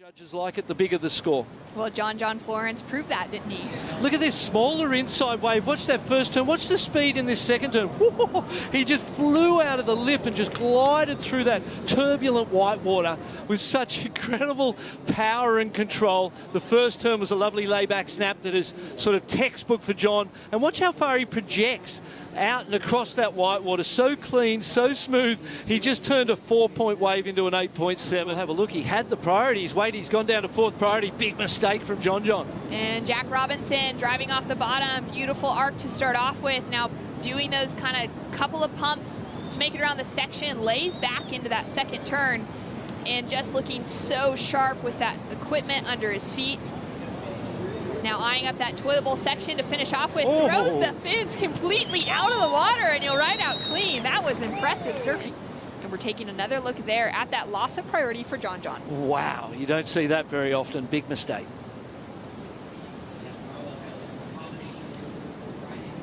Judges like it, the bigger the score. Well, John Florence proved that, didn't he? Look at this smaller inside wave. Watch that first turn. Watch the speed in this second turn. Whoa, he just flew out of the lip and just glided through that turbulent whitewater with such incredible power and control. The first turn was a lovely layback snap that is sort of textbook for John. And watch how far he projects out and across that whitewater. So clean, so smooth. He just turned a 4-point wave into an 8.7. We'll have a look. He had the priorities. Wait, he's gone down to fourth priority. Big mistake from John. And Jack Robinson driving off the bottom. Beautiful arc to start off with. Now doing those kind of couple of pumps to make it around the section. Lays back into that second turn. And just looking so sharp with that equipment under his feet. Now eyeing up that toilet bowl section to finish off with. Oh. Throws the fins completely out of the water and you'll ride out clean. That was impressive surfing. And we're taking another look there at that loss of priority for John. Wow, you don't see that very often. Big mistake.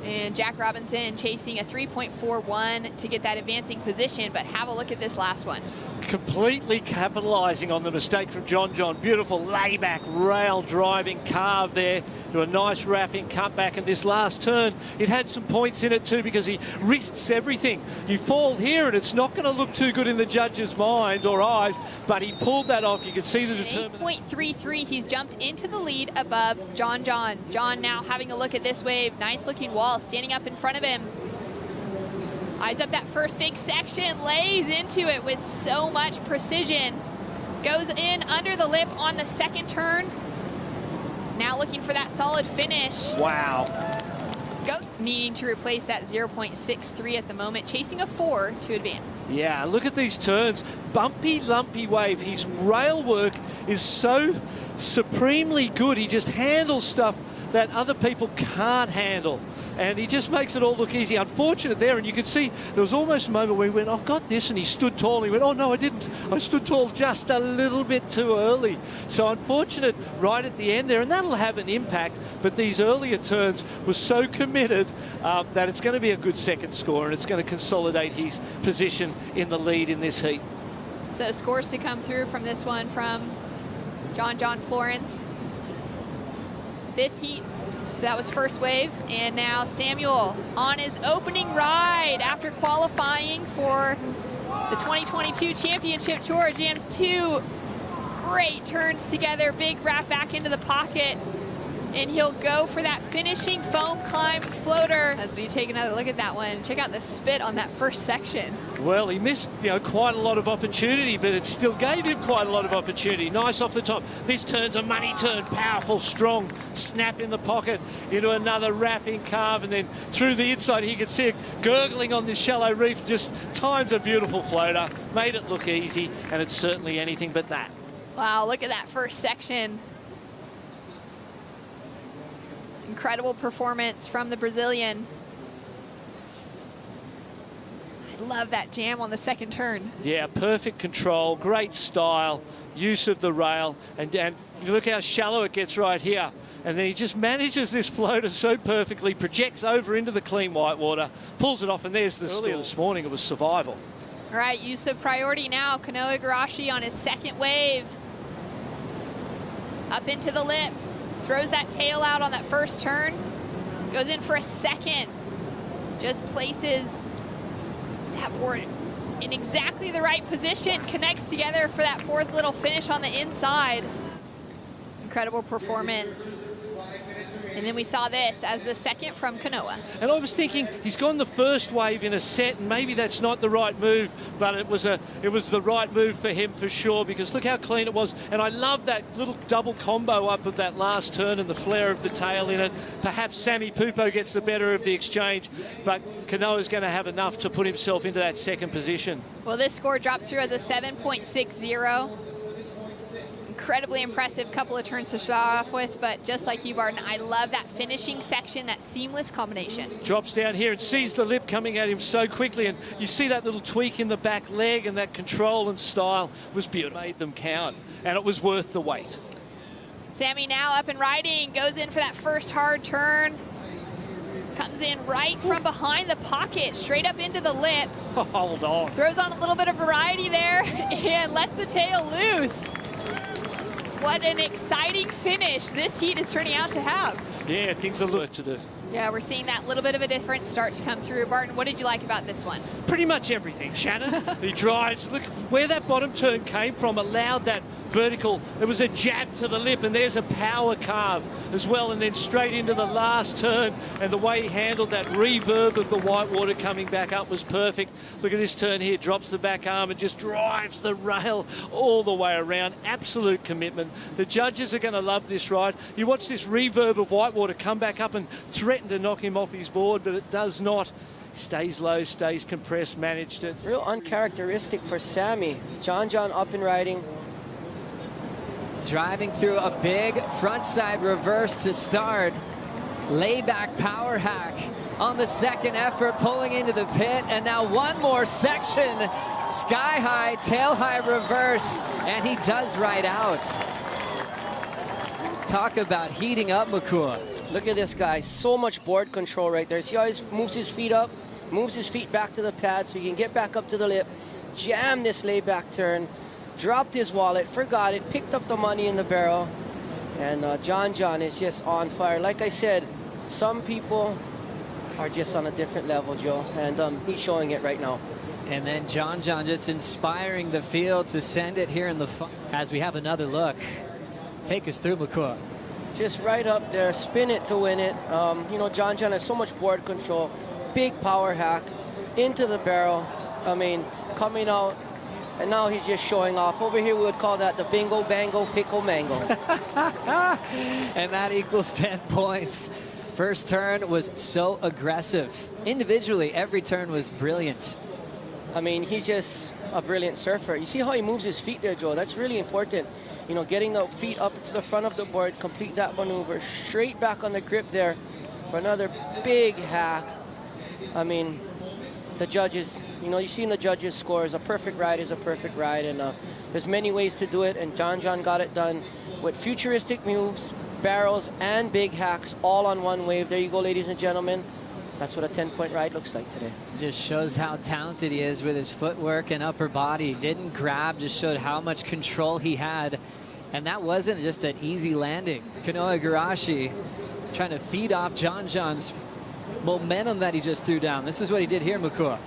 And Jack Robinson chasing a 3.41 to get that advancing position, but have a look at this last one. Completely capitalizing on the mistake from John. Beautiful layback, rail driving carve there to a nice wrapping cutback. And this last turn, it had some points in it too because he risks everything. You fall here and it's not going to look too good in the judge's mind or eyes, but he pulled that off. You can see the determination. 8.33, he's jumped into the lead above John. John now having a look at this wave. Nice looking wall standing up in front of him. Eyes up that first big section, lays into it with so much precision. Goes in under the lip on the second turn. Now looking for that solid finish. Wow. Needing to replace that 0.63 at the moment, chasing a 4 to advance. Yeah, look at these turns. Bumpy, lumpy wave. His rail work is so supremely good. He just handles stuff that other people can't handle. And he just makes it all look easy. Unfortunate there, and you could see there was almost a moment where he went, "I've got this," and he stood tall. And he went, "Oh no, I didn't. I stood tall just a little bit too early." So unfortunate right at the end there, and that'll have an impact. But these earlier turns were so committed that it's going to be a good second score, and it's going to consolidate his position in the lead in this heat. So scores to come through from this one from John Florence. This heat. So that was first wave, and now Samuel on his opening ride after qualifying for the 2022 Championship Tour. Jams 2 great turns together, big wrap back into the pocket, and he'll go for that finishing foam climb floater. As we take another look at that one, check out the spit on that first section. Well, he missed, quite a lot of opportunity, but it still gave him quite a lot of opportunity. Nice off the top. This turn's a money turn, powerful, strong snap in the pocket into another wrapping carve, and then through the inside, he could see it gurgling on this shallow reef. Just times a beautiful floater, made it look easy, and it's certainly anything but that. Wow, look at that first section. Incredible performance from the Brazilian. I love that jam on the second turn. Yeah, perfect control, great style, use of the rail, and look how shallow it gets right here. And then he just manages this floater so perfectly, projects over into the clean whitewater, pulls it off, and there's the earlier this morning, it was survival. All right, use of priority now. Kanoa Igarashi on his second wave. Up into the lip. Throws that tail out on that first turn, goes in for a second, just places that board in exactly the right position, connects together for that fourth little finish on the inside. Incredible performance. And then we saw this as the second from Kanoa. And I was thinking, he's gone the first wave in a set, and maybe that's not the right move, but it was the right move for him for sure, because look how clean it was. And I love that little double combo up of that last turn and the flare of the tail in it. Perhaps Sammy Pupo gets the better of the exchange, but Kanoa's going to have enough to put himself into that second position. Well, this score drops through as a 7.60. Incredibly impressive couple of turns to start off with, but just like you, Barton, I love that finishing section, that seamless combination. Drops down here and sees the lip coming at him so quickly, and you see that little tweak in the back leg, and that control and style was beautiful. Made them count, and it was worth the wait. Sammy now up and riding, goes in for that first hard turn. Comes in right from behind the pocket, straight up into the lip. Hold on. Throws on a little bit of variety there and lets the tail loose. what an exciting finish this heat is turning out to have. Yeah, things are work to do. Yeah, we're seeing that little bit of a difference start to come through. Barton, what did you like about this one? Pretty much everything, Shannon. He drives. Look where that bottom turn came from, allowed that vertical. There was a jab to the lip, and there's a power carve as well, and then straight into the last turn. And the way he handled that reverb of the white water coming back up was perfect. Look at this turn here, drops the back arm and just drives the rail all the way around. Absolute commitment. The judges are going to love this ride. You watch this reverb of white water come back up and threaten to knock him off his board, but it does not. Stays low, stays compressed, managed it. Real uncharacteristic for Sammy. John up and riding. Driving through a big frontside reverse to start. Layback power hack on the second effort, pulling into the pit, and now one more section. Sky high, tail high reverse, and he does ride out. Talk about heating up, McCool. Look at this guy, so much board control right there. See how he moves his feet up, moves his feet back to the pad so he can get back up to the lip, jam this layback turn, dropped his wallet, forgot it, picked up the money in the barrel, and John is just on fire. Like I said, some people are just on a different level, Joe, and he's showing it right now. And then John just inspiring the field to send it here in the as we have another look. Take us through, McCool. Just right up there, spin it to win it. You know, John has so much board control, big power hack, into the barrel. I mean, coming out, and now he's just showing off. Over here, we would call that the bingo, bango, pickle, mango. And that equals 10 points. First turn was so aggressive. Individually, every turn was brilliant. I mean, he's just a brilliant surfer. You see how he moves his feet there, Joe? That's really important. You know, getting the feet up to the front of the board, complete that maneuver, straight back on the grip there for another big hack. I mean, the judges, you know, you see in the judges' scores, a perfect ride is a perfect ride, and there's many ways to do it, and John got it done with futuristic moves, barrels, and big hacks all on one wave. There you go, ladies and gentlemen. That's what a 10-point ride looks like today. Just shows how talented he is with his footwork and upper body. Didn't grab, just showed how much control he had. And that wasn't just an easy landing. Kanoa Igarashi trying to feed off John's momentum that he just threw down. This is what he did here, Makua.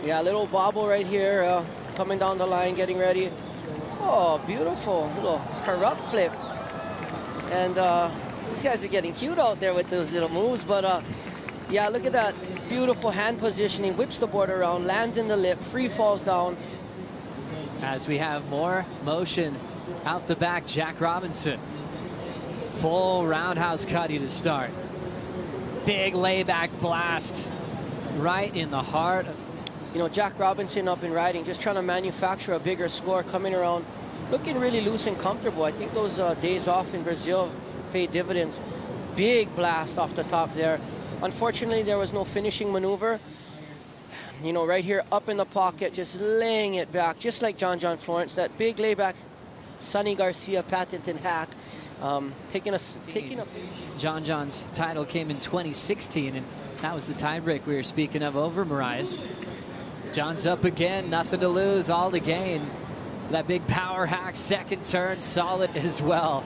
Yeah, a little bobble right here, coming down the line, getting ready. Oh, beautiful little corrupt flip. And these guys are getting cute out there with those little moves, but yeah, look at that beautiful hand positioning, whips the board around, lands in the lip, free falls down. As we have more motion out the back, Jack Robinson. Full roundhouse cutty to start. Big layback blast right in the heart. You know, Jack Robinson up and riding, just trying to manufacture a bigger score, coming around, looking really loose and comfortable. I think those days off in Brazil paid dividends. Big blast off the top there. Unfortunately, there was no finishing maneuver. You know, right here up in the pocket, just laying it back, just like John Florence, that big layback, Sonny Garcia patented hack. Taking a John's title came in 2016, and that was the tiebreak we were speaking of over Moraes. John's up again, nothing to lose, all to gain. That big power hack, second turn, solid as well.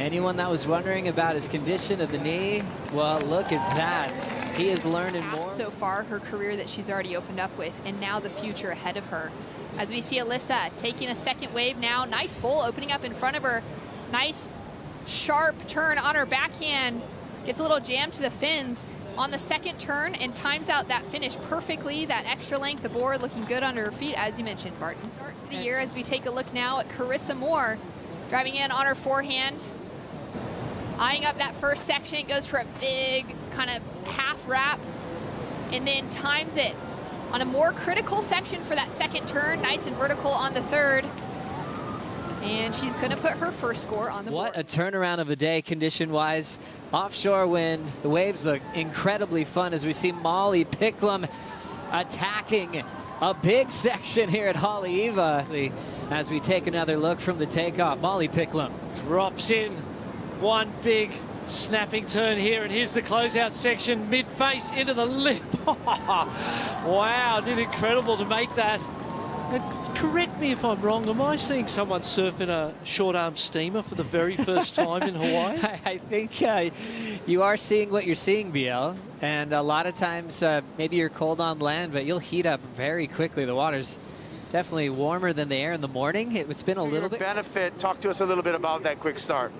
Anyone that was wondering about his condition of the knee, well, look at that. He is learning more. So far, her career that she's already opened up with, and now the future ahead of her. As we see Alyssa taking a second wave now. Nice bowl opening up in front of her. Nice sharp turn on her backhand. Gets a little jam to the fins on the second turn and times out that finish perfectly. That extra length of board looking good under her feet, as you mentioned, Barton. Start to the year as we take a look now at Carissa Moore. Driving in on her forehand. Eyeing up that first section, goes for a big kind of half wrap and then times it on a more critical section for that second turn. Nice and vertical on the third. And she's gonna put her first score on the board. What a turnaround of a day condition-wise. Offshore wind, the waves look incredibly fun as we see Molly Picklum attacking a big section here at Haleiwa. As we take another look from the takeoff, Molly Picklum drops in. One big snapping turn here, and here's the closeout section, mid-face into the lip. Wow, did incredible to make that. correct me if I'm wrong, am I seeing someone surfing a short-arm steamer for the very first time in Hawaii? I think you are seeing what you're seeing, BL. And a lot of times, maybe you're cold on land, but you'll heat up very quickly. The water's definitely warmer than the air in the morning. It's been a little bit. Benefit, talk to us a little bit about that quick start.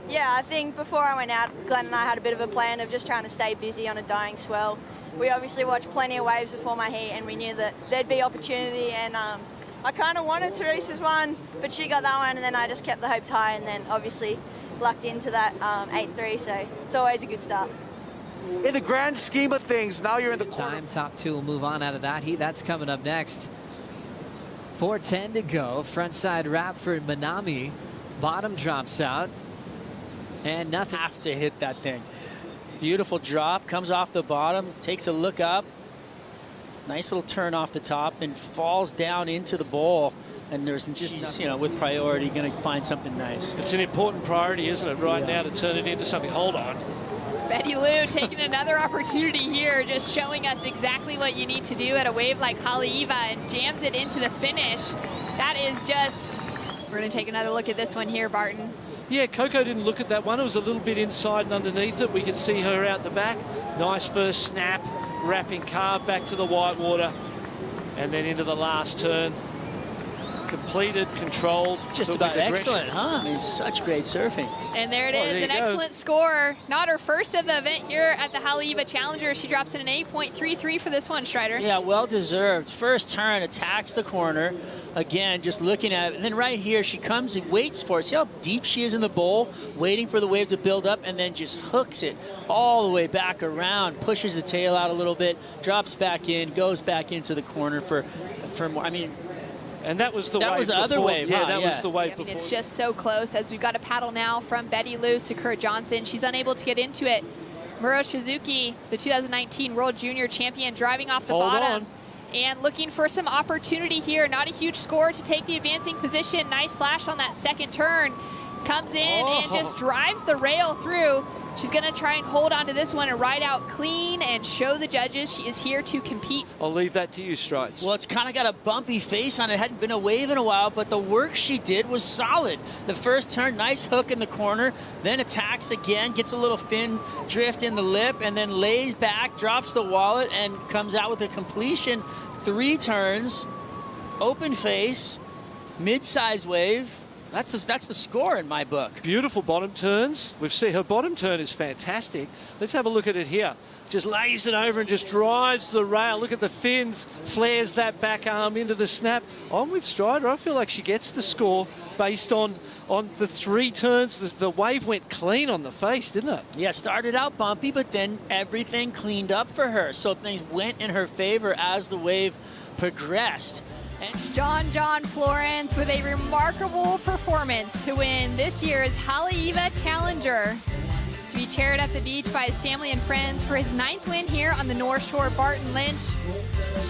Yeah, I think before I went out, Glenn and I had a bit of a plan of just trying to stay busy on a dying swell. We obviously watched plenty of waves before my heat, and we knew that there'd be opportunity, and I kind of wanted Teresa's one, but she got that one, and then I just kept the hopes high, and then obviously lucked into that 8-3, so it's always a good start. In the grand scheme of things, now you're in the time. Top two will move on out of that heat. That's coming up next. 4:10 to go. Frontside wrap for Manami. Bottom drops out. And nothing. Have to hit that thing. Beautiful drop, comes off the bottom, takes a look up. Nice little turn off the top and falls down into the bowl. And there's just, you know, with priority, going to find something nice. It's an important priority, isn't it, right now, to turn it into something. Hold on. Betty Lou taking another opportunity here, just showing us exactly what you need to do at a wave like Haleiwa, and jams it into the finish. That is just, we're going to take another look at this one here, Barton. Yeah, Coco didn't look at that one. It was a little bit inside and underneath it. We could see her out the back. Nice first snap, wrapping carve back to the whitewater, and then into the last turn. Completed, controlled. Just about excellent, huh? I mean, such great surfing. And there it is, an excellent score. Not her first of the event here at the Haleliwa Challenger. She drops in an 8.33 for this one, Strider. Yeah, well deserved. First turn, attacks the corner. Again, just looking at it. And then right here, she comes and waits for it. See how deep she is in the bowl, waiting for the wave to build up, and then just hooks it all the way back around, pushes the tail out a little bit, drops back in, goes back into the corner for more. I mean, and that was the wave. That was the other wave. Yeah, huh? that was the wave I mean, before. it's just so close as we've got a paddle now from Betty Lou, Sakura Johnson. She's unable to get into it. Muro Shizuki, the 2019 World Junior Champion, driving off the bottom. And looking for some opportunity here. Not a huge score to take the advancing position. Nice slash on that second turn. Comes in and just drives the rail through. She's going to try and hold on to this one and ride out clean and show the judges she is here to compete. I'll leave that to you, Strides. Well, it's kind of got a bumpy face on it. Hadn't been a wave in a while, but the work she did was solid. The first turn, nice hook in the corner, then attacks again, gets a little fin drift in the lip, and then lays back, drops the wallet, and comes out with a completion. 3 turns, open face, mid-size wave. That's the score in my book. Beautiful bottom turns. We've seen her bottom turn is fantastic. Let's have a look at it here. Just lays it over and just drives the rail. Look at the fins, flares that back arm into the snap. I'm with Strider. I feel like she gets the score based on the 3 turns. The wave went clean on the face, didn't it? Yeah, started out bumpy, but then everything cleaned up for her. So things went in her favor as the wave progressed. John Florence with a remarkable performance to win this year's Haleiwa Challenger. To be chaired at the beach by his family and friends for his 9th win here on the North Shore. Barton Lynch